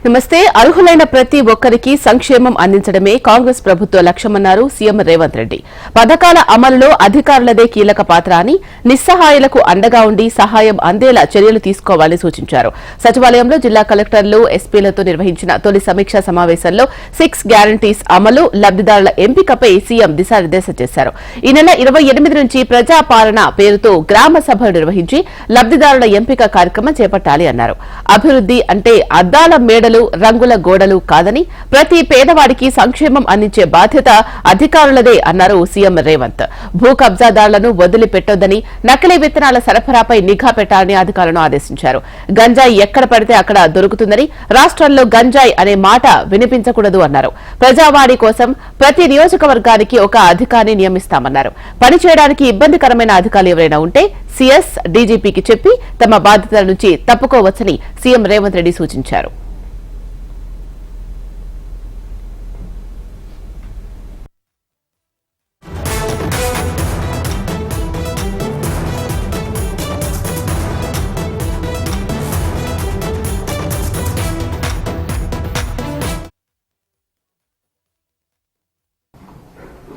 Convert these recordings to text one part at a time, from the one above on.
నమస్తే. అర్హులైన ప్రతి ఒక్కరికి సంక్షేమం అందించడమే కాంగ్రెస్ ప్రభుత్వ లక్ష్యమన్నారు సీఎం రేవంత్ రెడ్డి. పథకాల అమలులో అధికారులదే కీలక పాత్ర అని, నిస్సహాయులకు అండగా ఉండి సహాయం అందేలా చర్యలు తీసుకోవాలని సూచించారు. సచివాలయంలో జిల్లా కలెక్టర్లు, ఎస్పీలతో నిర్వహించిన తొలి సమీక్షా సమావేశంలో 6 గ్యారంటీస్ అమలు, లబ్దిదారుల ఎంపికపై సీఎం దిశానిర్దేశం చేశారు. ఈ నెల 28 నుంచి ప్రజాపాలన పేరుతో గ్రామ సభలు నిర్వహించి లబ్దిదారుల ఎంపిక కార్యక్రమం చేపట్టాలి అన్నారు. అభివృద్ది అంటే అద్దాల మేడలు, రంగుల గోడలు కాదని ప్రతి పేదవాడికి సంక్షేమం అందించే బాధ్యత అధికారులదే అన్నారు సీఎం రేవంత్. భూ కబ్జాదారులను వదిలిపెట్టొద్దని, నకిలీ విత్తనాల సరఫరాపై నిఘా పెట్టాలని అధికారులను ఆదేశించారు. గంజాయి ఎక్కడ పడితే అక్కడ దొరుకుతుందని, రాష్ట్రంలో గంజాయి అనే మాట వినిపించకూడదు అన్నారు. ప్రజావాణి కోసం ప్రతి నియోజకవర్గానికి ఒక అధికారిని నియమిస్తామన్నారు. పనిచేయడానికి ఇబ్బందికరమైన అధికారులు ఎవరైనా ఉంటే సీఎస్, డీజీపీకి చెప్పి తమ బాధ్యతల నుంచి తప్పుకోవచ్చని సీఎం రేవంత్ రెడ్డి సూచించారు.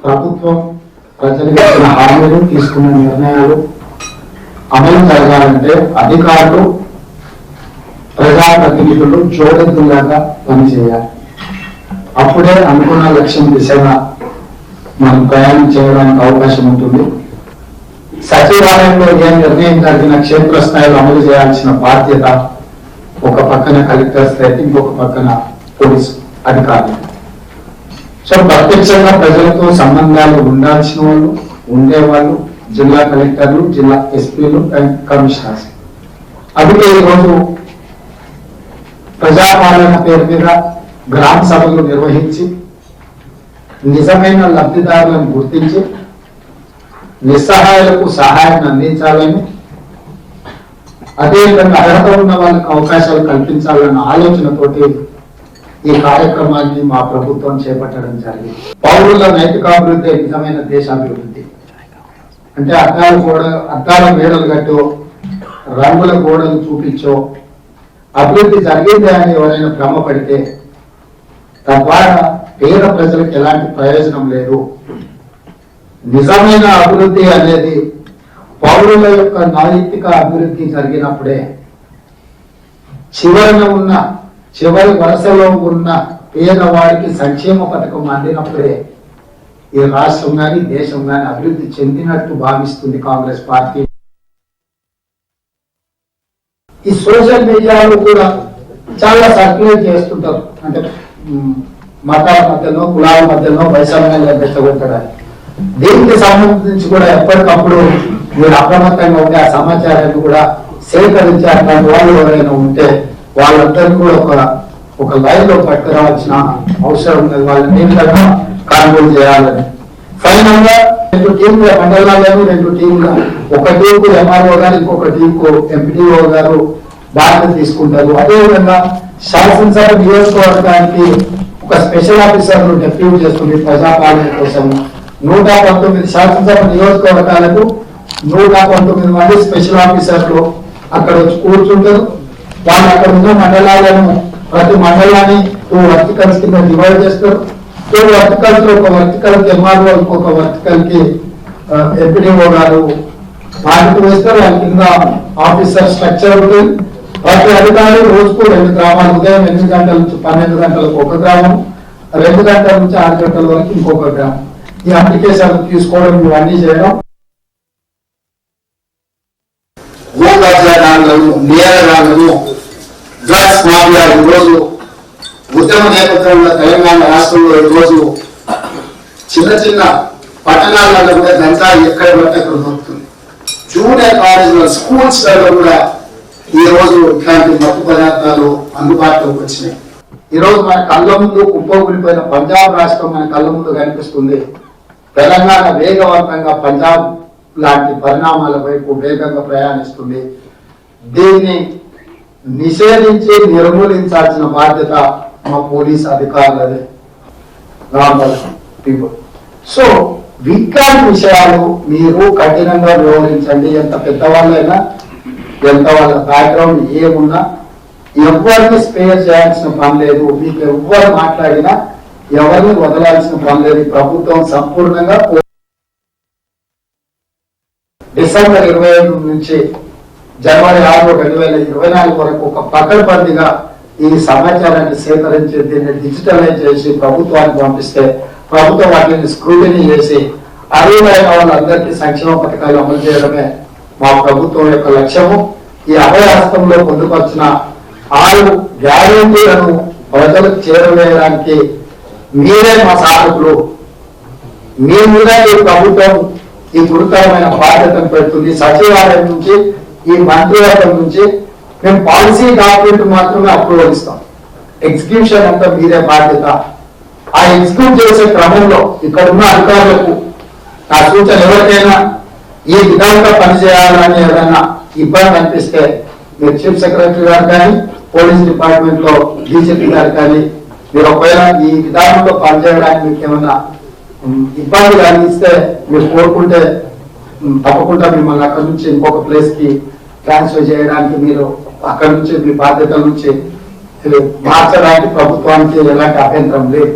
ప్రభుత్వం ప్రజలకు ఇచ్చిన హామీలు, తీసుకున్న నిర్ణయాలు అమలు జరగాలంటే అధికారులు, ప్రజాప్రతినిధులు జోడెద్దులాగా పనిచేయాలి. అప్పుడే అనుకున్న లక్ష్యం దిశగా మనం ప్రయాణం చేయడానికి అవకాశం ఉంటుంది. సచివాలయంలో ఏ నిర్ణయం జరిగిన క్షేత్రస్థాయిలో అమలు చేయాల్సిన బాధ్యత ఒక పక్కన కలెక్టర్స్ అయితే ఇంకొక పక్కన పోలీసు అధికారులు. సో ప్రత్యక్షంగా ప్రజలతో సంబంధాలు ఉండాల్సిన వాళ్ళు, ఉండేవాళ్ళు జిల్లా కలెక్టర్లు, జిల్లా ఎస్పీలు అండ్ కమిషనర్స్. అందుకే ఈరోజు ప్రజాపాలన పేరు మీద గ్రామ సభలు నిర్వహించి నిజమైన లబ్ధిదారులను గుర్తించి నిస్సహాయులకు సహాయాన్ని అందించాలని, అదేవిధంగా అర్హత ఉన్న వాళ్ళకి అవకాశాలు కల్పించాలన్న ఆలోచనతోటి ఈ కార్యక్రమాన్ని మా ప్రభుత్వం చేపట్టడం జరిగింది. పౌరుల నైతికాభివృద్ధి నిజమైన దేశాభివృద్ధి. అంటే అద్దాల మేడలు కట్టో, రంగుల గోడలు చూపించో అభివృద్ధి జరిగింది అని ఎవరైనా భ్రమపడితే తద్వారా పేద ప్రజలకు ఎలాంటి ప్రయోజనం లేదు. నిజమైన అభివృద్ధి అనేది పౌరుల యొక్క నైతిక అభివృద్ధి జరిగినప్పుడే, చివరి వరుసలో ఉన్న పేదవాడికి సంక్షేమ పథకం అందినప్పుడే ఈ రాష్ట్రం కానీ దేశం కానీ అభివృద్ధి చెందినట్టు భావిస్తుంది కాంగ్రెస్ పార్టీ. ఈ సోషల్ మీడియాలో కూడా చాలా సర్క్యులేట్ చేస్తుంటారు. అంటే మతాల మధ్యలో, కులాల మధ్యలో వైషమ్యాలు పెట్టగొట్టడానికి. దీనికి సంబంధించి కూడా ఎప్పటికప్పుడు మీరు అప్రమత్తంగా ఉంటే ఆ సమాచారాన్ని కూడా సేకరించి అట్లాంటి వాళ్ళు ఎవరైనా ఉంటే వాళ్ళందరినీ కూడా ఒక లైన్ లో పట్టుకురావాల్సిన అవసరం ఉంది. వాళ్ళని ఏ విధంగా కంట్రోల్ చేయాలని. ఫైనల్ గా 2 టీంల మండలాలను 2 టీంలు, ఒక టీంకు ఎంఆర్ఓ గారు, ఇంకొక టీంకు ఎంపీడీఓ గారు బాధ్యత తీసుకుంటారు. అదేవిధంగా శాసనసభ నియోజకవర్గానికి ఒక స్పెషల్ ఆఫీసర్లు డెప్యూట్ చేస్తుంది ప్రజాపాలన కోసం. 119 శాసనసభ నియోజకవర్గాలకు 119 మంది స్పెషల్ ఆఫీసర్లు అక్కడ వచ్చి కూర్చుంటారు. వాళ్ళు అక్కడ ఉన్న మండలాలను, ప్రతి మండలాన్ని 2 వర్టికల్స్ కింద డివైడ్ చేస్తారు. 2 వర్టికల్స్ లో ఒక వర్టికల్ కి ఎంఆర్ఓ, ఇంకొక వర్టికల్ కి ఎంపీడీఓ గారు బాధ్యత వేస్తారు. వాళ్ళ కింద ఆఫీసర్ స్ట్రక్చర్ ఉంటుంది. ప్రతి అధికారి రోజుకు 2 గ్రామాలు, ఉదయం 8 గంటల నుంచి 12 గంటలకు ఒక గ్రామం, 2 గంటల నుంచి 6 గంటల వరకు ఇంకొక గ్రామం. ఈ అప్లికేషన్ తీసుకోవడం, ఇవన్నీ చేయడం. డ్రగ్స్ మాఫియా ఈరోజు ఉద్యమ నేపథ్యంలో తెలంగాణ రాష్ట్రంలో ఈరోజు చిన్న పట్టణాలలో కూడా గంజాయి ఎక్కడ పడితే అక్కడ దొరుకుతుంది. జూనియర్ కాలేజీలో, స్కూల్స్ లో కూడా ఈ రోజు ఇట్లాంటి మత్తు పదార్థాలు అందుబాటులోకి వచ్చినాయి. ఈ రోజు మన కళ్ళ ముందు కుప్పకూలిపోయిన పంజాబ్ రాష్ట్రం మన కళ్ళ ముందు కనిపిస్తుంది. తెలంగాణ వేగవంతంగా పంజాబ్ లాంటి పరిణామాల వైపు వేగంగా ప్రయాణిస్తుంది. దీన్ని నిషేధించి నిర్మూలించాల్సిన బాధ్యత మా పోలీస్ అధికారులదే, నార్మల్ పీపుల్. సో వీట్లాంటి విషయాలు మీరు కఠినంగా వ్యవహరించండి. ఎంత పెద్దవాళ్ళైనా, ఎంత వాళ్ళ బ్యాక్గ్రౌండ్ ఏమున్నా ఎవరిని స్పేర్ చేయాల్సిన పని లేదు. మీకు ఎవరు మాట్లాడినా ఎవరిని వదలాల్సిన పని లేదు. ఈ ప్రభుత్వం సంపూర్ణంగా డిసెంబర్ 25 నుంచి జనవరి 6, 2024 వరకు ఒక పకడ్బందీగా ఈ సమాచారాన్ని సేకరించి దీన్ని డిజిటలైజ్ చేసి ప్రభుత్వానికి పంపిస్తే ప్రభుత్వం వాటిని స్క్రూటినీ చేసి అర్హులైన వాళ్ళందరికీ సంక్షేమ పథకాలు అమలు చేయడమే మా ప్రభుత్వం యొక్క లక్ష్యము. ఈ అభయహస్తంలో పొందుపరిచిన 6 గ్యారెంటీలను ప్రజలకు చేరవేయడానికి మీరే మా సాధకులు. మీ మీద ఈ ప్రభుత్వం ఈ గురుతరమైన బాధ్యతను పెడుతుంది. సచివాలయం నుంచి ఈ మంత్రివర్గం నుంచి మేము పాలసీ డాక్యుమెంట్ మాత్రమే అప్రూవల్ ఇస్తాం. ఎగ్జిక్యూషన్ అంతా మీరే బాధ్యత. ఆ ఎగ్జిక్యూట్ చేసే క్రమంలో ఇక్కడ ఉన్న అధికారులకు నా సూచన, ఎవరికైనా ఈ విధంగా పనిచేయాలని ఏదైనా ఇబ్బంది అనిపిస్తే మీరు చీఫ్ సెక్రటరీ గారు కానీ పోలీస్ డిపార్ట్మెంట్ లో డీజీపీ గారు కానీ మీరు ఒకవేళ ఈ విధానంలో పనిచేయడానికి మీకు ఏమైనా ఇబ్బంది కలిగిస్తే మీరు కోరుకుంటే తప్పకుండా మిమ్మల్ని అక్కడి నుంచి ఇంకొక ప్లేస్ కి ట్రాన్స్ఫర్ చేయడానికి, మీరు అక్కడి నుంచి మీ బాధ్యతల నుంచి మార్చడానికి ప్రభుత్వానికి ఎలాంటి అభ్యంతరం లేదు.